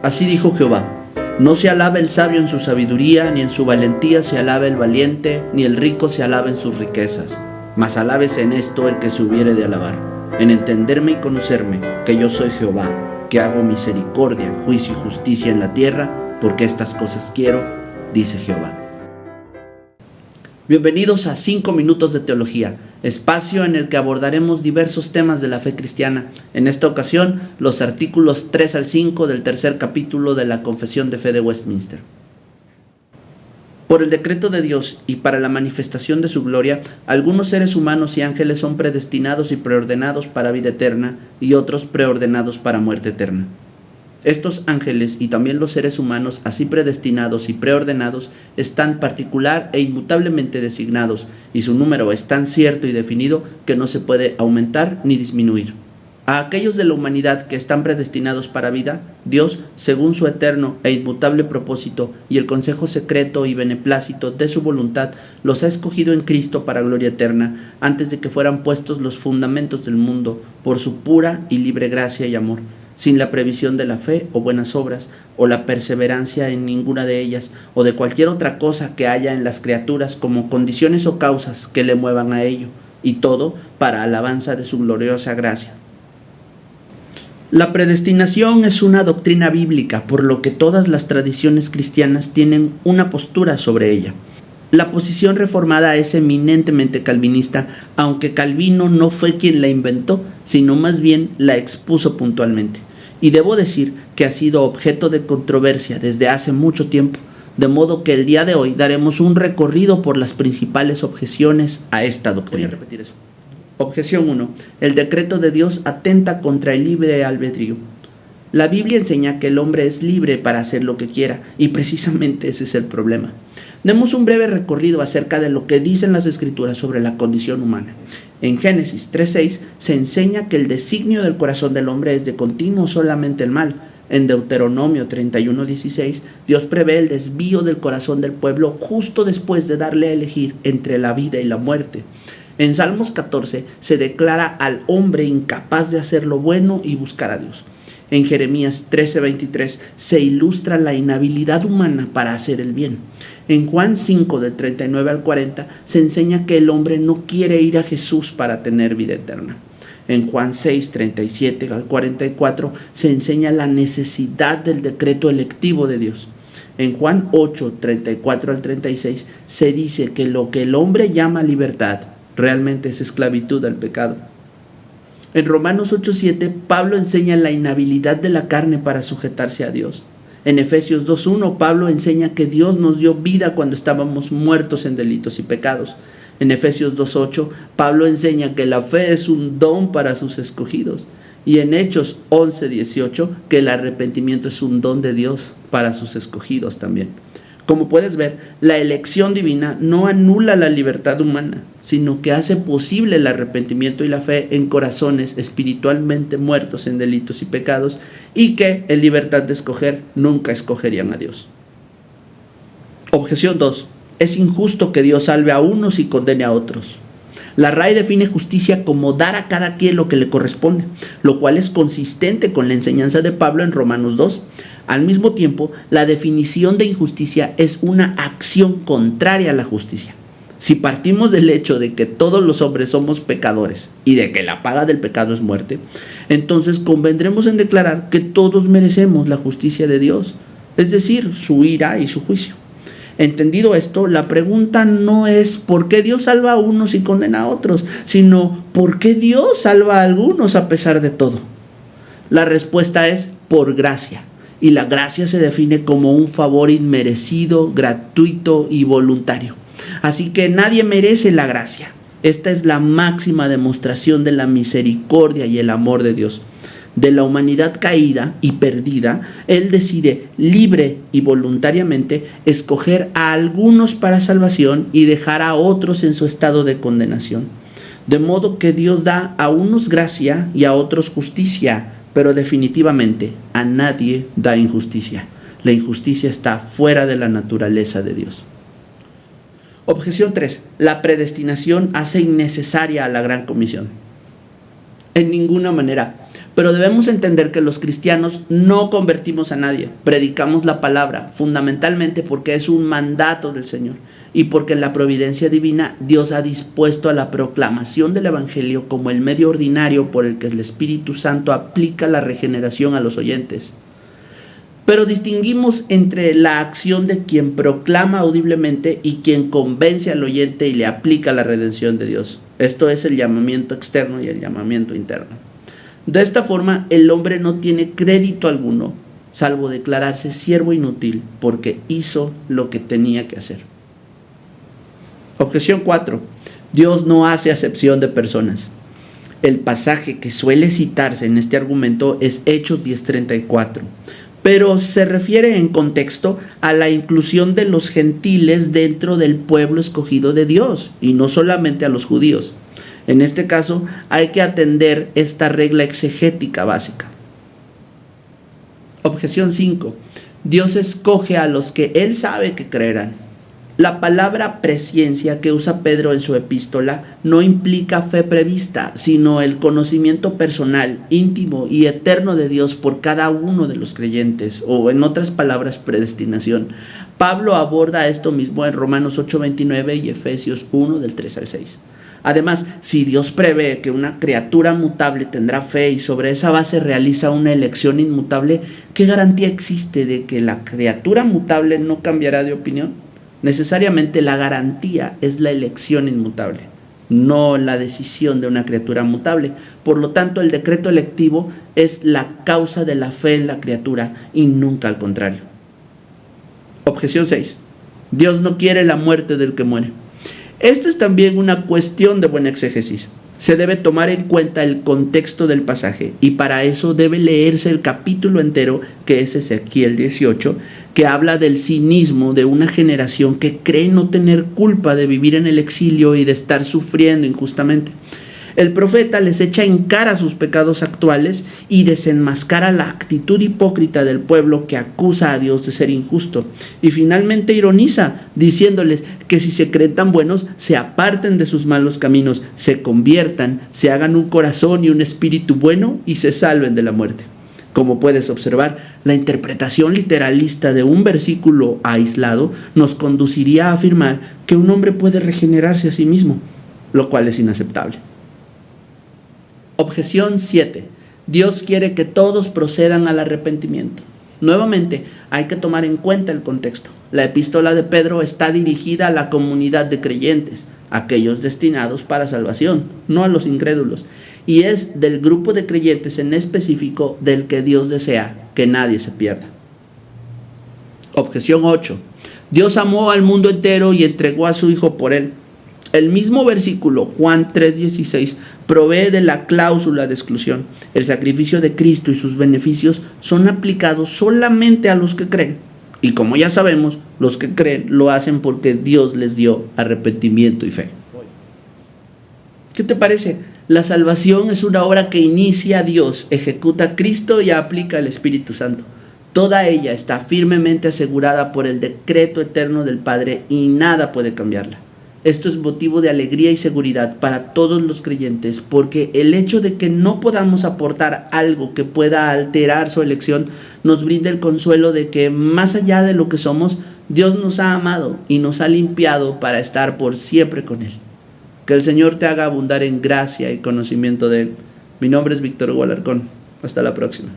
Así dijo Jehová: no se alaba el sabio en su sabiduría, ni en su valentía se alaba el valiente, ni el rico se alaba en sus riquezas. Mas alábese en esto el que se hubiere de alabar, en entenderme y conocerme, que yo soy Jehová, que hago misericordia, juicio y justicia en la tierra, porque estas cosas quiero, dice Jehová. Bienvenidos a 5 minutos de teología, espacio en el que abordaremos diversos temas de la fe cristiana. En esta ocasión, los artículos 3 al 5 del tercer capítulo de la Confesión de Fe de Westminster. Por el decreto de Dios y para la manifestación de su gloria, algunos seres humanos y ángeles son predestinados y preordenados para vida eterna y otros preordenados para muerte eterna. Estos ángeles y también los seres humanos, así predestinados y preordenados, están particular e inmutablemente designados, y su número es tan cierto y definido que no se puede aumentar ni disminuir. A aquellos de la humanidad que están predestinados para vida, Dios, según su eterno e inmutable propósito y el consejo secreto y beneplácito de su voluntad, los ha escogido en Cristo para gloria eterna, antes de que fueran puestos los fundamentos del mundo, por su pura y libre gracia y amor, sin la previsión de la fe o buenas obras, o la perseverancia en ninguna de ellas, o de cualquier otra cosa que haya en las criaturas como condiciones o causas que le muevan a ello, y todo para alabanza de su gloriosa gracia. La predestinación es una doctrina bíblica, por lo que todas las tradiciones cristianas tienen una postura sobre ella. La posición reformada es eminentemente calvinista, aunque Calvino no fue quien la inventó, sino más bien la expuso puntualmente. Y debo decir que ha sido objeto de controversia desde hace mucho tiempo, de modo que el día de hoy daremos un recorrido por las principales objeciones a esta doctrina. Voy a repetir eso. Objeción 1. El decreto de Dios atenta contra el libre albedrío. La Biblia enseña que el hombre es libre para hacer lo que quiera, y precisamente ese es el problema. Demos un breve recorrido acerca de lo que dicen las Escrituras sobre la condición humana. En Génesis 3:6 se enseña que el designio del corazón del hombre es de continuo solamente el mal. En Deuteronomio 31:16, Dios prevé el desvío del corazón del pueblo justo después de darle a elegir entre la vida y la muerte. En Salmos 14 se declara al hombre incapaz de hacer lo bueno y buscar a Dios. En Jeremías 13:23 se ilustra la inhabilidad humana para hacer el bien. En Juan 5, del 39 al 40, se enseña que el hombre no quiere ir a Jesús para tener vida eterna. En Juan 6, 37 al 44, se enseña la necesidad del decreto electivo de Dios. En Juan 8, 34 al 36, se dice que lo que el hombre llama libertad, realmente es esclavitud al pecado. En Romanos 8:7, Pablo enseña la inhabilidad de la carne para sujetarse a Dios. En Efesios 2:1, Pablo enseña que Dios nos dio vida cuando estábamos muertos en delitos y pecados. En Efesios 2:8, Pablo enseña que la fe es un don para sus escogidos. Y en Hechos 11:18, que el arrepentimiento es un don de Dios para sus escogidos también. Como puedes ver, la elección divina no anula la libertad humana, sino que hace posible el arrepentimiento y la fe en corazones espiritualmente muertos en delitos y pecados, y que en libertad de escoger nunca escogerían a Dios. Objeción 2. Es injusto que Dios salve a unos y condene a otros. La RAE define justicia como dar a cada quien lo que le corresponde, lo cual es consistente con la enseñanza de Pablo en Romanos 2. Al mismo tiempo, la definición de injusticia es una acción contraria a la justicia. Si partimos del hecho de que todos los hombres somos pecadores y de que la paga del pecado es muerte, entonces convendremos en declarar que todos merecemos la justicia de Dios, es decir, su ira y su juicio. Entendido esto, la pregunta no es ¿por qué Dios salva a unos y condena a otros?, sino ¿por qué Dios salva a algunos a pesar de todo? La respuesta es por gracia. Y la gracia se define como un favor inmerecido, gratuito y voluntario. Así que nadie merece la gracia. Esta es la máxima demostración de la misericordia y el amor de Dios. De la humanidad caída y perdida, Él decide libre y voluntariamente escoger a algunos para salvación y dejar a otros en su estado de condenación. De modo que Dios da a unos gracia y a otros justicia, pero definitivamente a nadie da injusticia. La injusticia está fuera de la naturaleza de Dios. Objeción 3. La predestinación hace innecesaria a la gran comisión. En ninguna manera. Pero debemos entender que los cristianos no convertimos a nadie, predicamos la palabra, fundamentalmente porque es un mandato del Señor y porque en la providencia divina Dios ha dispuesto a la proclamación del Evangelio como el medio ordinario por el que el Espíritu Santo aplica la regeneración a los oyentes. Pero distinguimos entre la acción de quien proclama audiblemente y quien convence al oyente y le aplica la redención de Dios. Esto es el llamamiento externo y el llamamiento interno. De esta forma, el hombre no tiene crédito alguno, salvo declararse siervo inútil, porque hizo lo que tenía que hacer. Objeción 4. Dios no hace acepción de personas. El pasaje que suele citarse en este argumento es Hechos 10:34, pero se refiere en contexto a la inclusión de los gentiles dentro del pueblo escogido de Dios, y no solamente a los judíos. En este caso, hay que atender esta regla exegética básica. Objeción 5. Dios escoge a los que Él sabe que creerán. La palabra presciencia que usa Pedro en su epístola no implica fe prevista, sino el conocimiento personal, íntimo y eterno de Dios por cada uno de los creyentes, o en otras palabras, predestinación. Pablo aborda esto mismo en Romanos 8:29 y Efesios 1 del 3 al 6. Además, si Dios prevé que una criatura mutable tendrá fe y sobre esa base realiza una elección inmutable, ¿qué garantía existe de que la criatura mutable no cambiará de opinión? Necesariamente la garantía es la elección inmutable, no la decisión de una criatura mutable. Por lo tanto, el decreto electivo es la causa de la fe en la criatura y nunca al contrario. Objeción 6. Dios no quiere la muerte del que muere. Esta es también una cuestión de buena exégesis. Se debe tomar en cuenta el contexto del pasaje y para eso debe leerse el capítulo entero, que es Ezequiel 18, que habla del cinismo de una generación que cree no tener culpa de vivir en el exilio y de estar sufriendo injustamente. El profeta les echa en cara sus pecados actuales y desenmascara la actitud hipócrita del pueblo que acusa a Dios de ser injusto. Y finalmente ironiza, diciéndoles que si se creen tan buenos, se aparten de sus malos caminos, se conviertan, se hagan un corazón y un espíritu bueno y se salven de la muerte. Como puedes observar, la interpretación literalista de un versículo aislado nos conduciría a afirmar que un hombre puede regenerarse a sí mismo, lo cual es inaceptable. Objeción 7. Dios quiere que todos procedan al arrepentimiento. Nuevamente, hay que tomar en cuenta el contexto. La epístola de Pedro está dirigida a la comunidad de creyentes, aquellos destinados para salvación, no a los incrédulos. Y es del grupo de creyentes en específico del que Dios desea que nadie se pierda. Objeción 8. Dios amó al mundo entero y entregó a su Hijo por él. El mismo versículo, Juan 3:16, provee de la cláusula de exclusión. El sacrificio de Cristo y sus beneficios son aplicados solamente a los que creen. Y como ya sabemos, los que creen lo hacen porque Dios les dio arrepentimiento y fe. ¿Qué te parece? La salvación es una obra que inicia Dios, ejecuta Cristo y aplica el Espíritu Santo. Toda ella está firmemente asegurada por el decreto eterno del Padre y nada puede cambiarla. Esto es motivo de alegría y seguridad para todos los creyentes, porque el hecho de que no podamos aportar algo que pueda alterar su elección nos brinda el consuelo de que, más allá de lo que somos, Dios nos ha amado y nos ha limpiado para estar por siempre con Él. Que el Señor te haga abundar en gracia y conocimiento de Él. Mi nombre es Víctor Hugo Alarcón. Hasta la próxima.